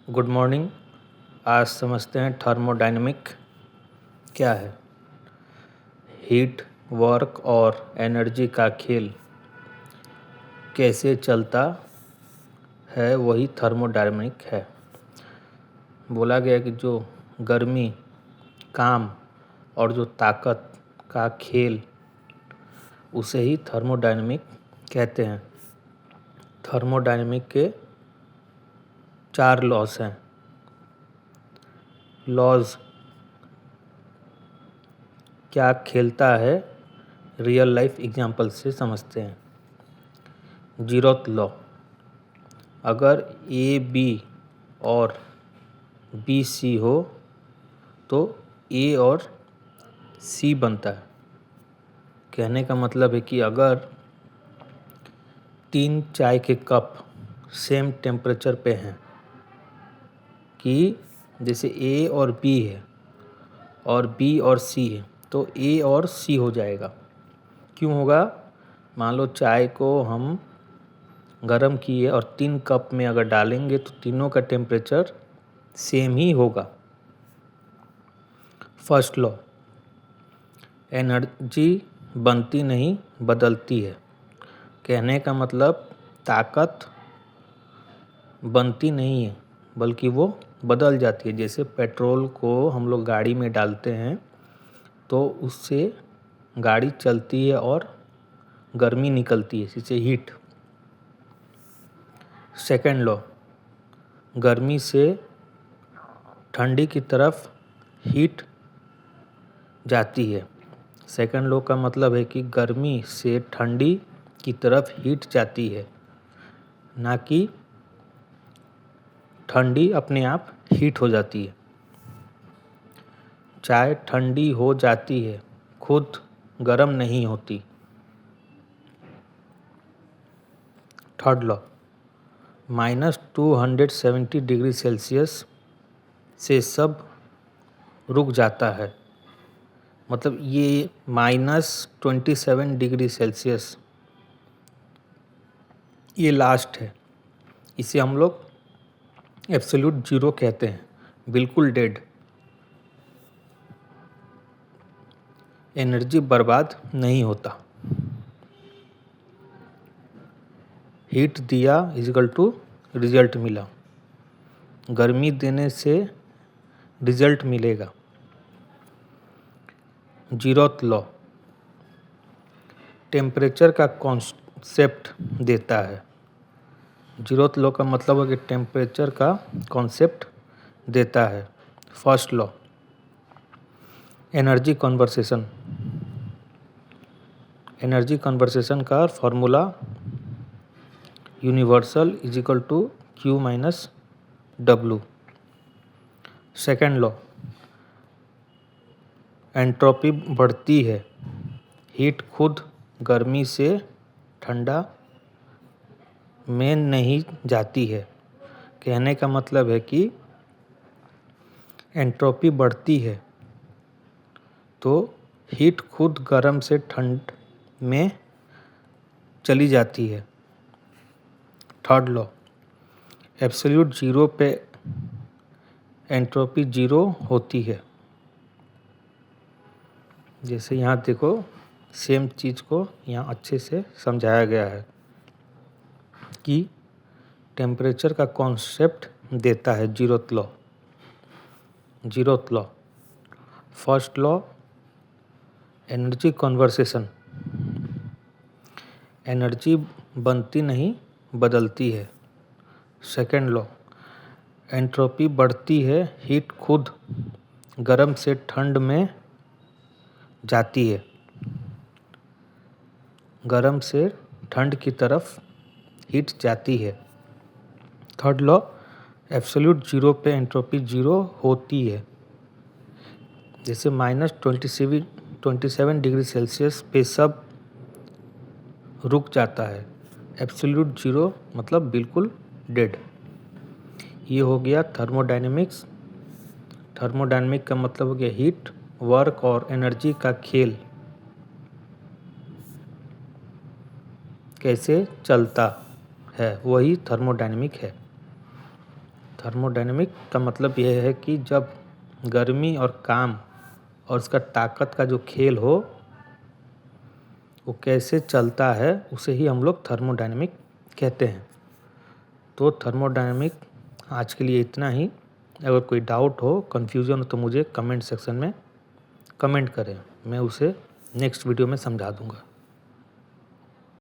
Good morning. आज समझते हैं थर्मोडायनेमिक क्या है। हीट, वर्क और एनर्जी का खेल कैसे चलता है वही थर्मोडायनेमिक है। बोला गया कि जो गर्मी, काम और जो ताकत का खेल उसे ही थर्मोडायनेमिक कहते हैं। थर्मोडायनेमिक के 4 लॉज हैं। लॉज क्या खेलता है, रियल लाइफ एग्जाम्पल से समझते हैं। जीरोथ लॉ, अगर ए बी और बी सी हो तो ए और सी बनता है। कहने का मतलब है कि अगर 3 चाय के कप सेम टेम्परेचर पे हैं, कि जैसे ए और बी है और बी और सी है, तो ए और सी हो जाएगा। क्यों होगा? मान लो चाय को हम गरम किए और 3 कप में अगर डालेंगे तो तीनों का टेम्परेचर सेम ही होगा। फर्स्ट लॉ, एनर्जी बनती नहीं बदलती है। कहने का मतलब ताकत बनती नहीं है बल्कि वो बदल जाती है। जैसे पेट्रोल को हम लोग गाड़ी में डालते हैं तो उससे गाड़ी चलती है और गर्मी निकलती है, जिससे हीट। सेकेंड लॉ, गर्मी से ठंडी की तरफ हीट जाती है। सेकेंड लॉ का मतलब है कि गर्मी से ठंडी की तरफ हीट जाती है, ना कि ठंडी अपने आप हीट हो जाती है। चाय ठंडी हो जाती है, खुद गर्म नहीं होती। थर्ड लॉ, -270 डिग्री सेल्सियस से सब रुक जाता है। मतलब ये -27 डिग्री सेल्सियस ये लास्ट है। इसे हम लोग एब्सोल्यूट जीरो कहते हैं, बिल्कुल डेड। एनर्जी बर्बाद नहीं होता। हीट दिया इजिकल टू रिजल्ट मिला। गर्मी देने से रिजल्ट मिलेगा। जीरोथ लॉ टेम्परेचर का कॉन्सेप्ट देता है। जीरोथ लॉ का मतलब है कि टेम्परेचर का कॉन्सेप्ट देता है। First law, energy conversation. Energy conversation का formula universal equal to Q minus W। Second law, entropy बढ़ती है, हीट खुद गर्मी से ठंडा में नहीं जाती है। कहने का मतलब है कि एंट्रोपी बढ़ती है तो हीट खुद गर्म से ठंड में चली जाती है। थर्ड लॉ, एब्सोल्यूट जीरो पे एंट्रोपी जीरो होती है। जैसे यहाँ देखो, सेम चीज़ को यहाँ अच्छे से समझाया गया है कि टेम्परेचर का कॉन्सेप्ट देता है zeroth law. Zeroth law, first law, energy conversation. Energy बनती नहीं बदलती है। सेकेंड लॉ, एंट्रोपी बढ़ती है, हीट खुद गर्म से ठंड में जाती है। गर्म से ठंड की तरफ हीट जाती है। थर्ड लॉ, एब्सोल्यूट जीरो पे एंट्रोपी जीरो होती है। जैसे -27 डिग्री सेल्सियस पे सब रुक जाता है। एब्सोल्यूट जीरो मतलब बिल्कुल डेड। ये हो गया थर्मोडायनेमिक्स। थर्मोडायनेमिक का मतलब हो गया हीट, वर्क और एनर्जी का खेल कैसे चलता है वही थर्मोडायनेमिक है। थर्मोडायनेमिक का मतलब यह है कि जब गर्मी और काम और उसका ताकत का जो खेल हो वो कैसे चलता है, उसे ही हम लोग थर्मोडायनेमिक कहते हैं। तो थर्मोडायनेमिक आज के लिए इतना ही। अगर कोई डाउट हो, कन्फ्यूज़न हो तो मुझे कमेंट सेक्शन में कमेंट करें, मैं उसे नेक्स्ट वीडियो में समझा दूँगा।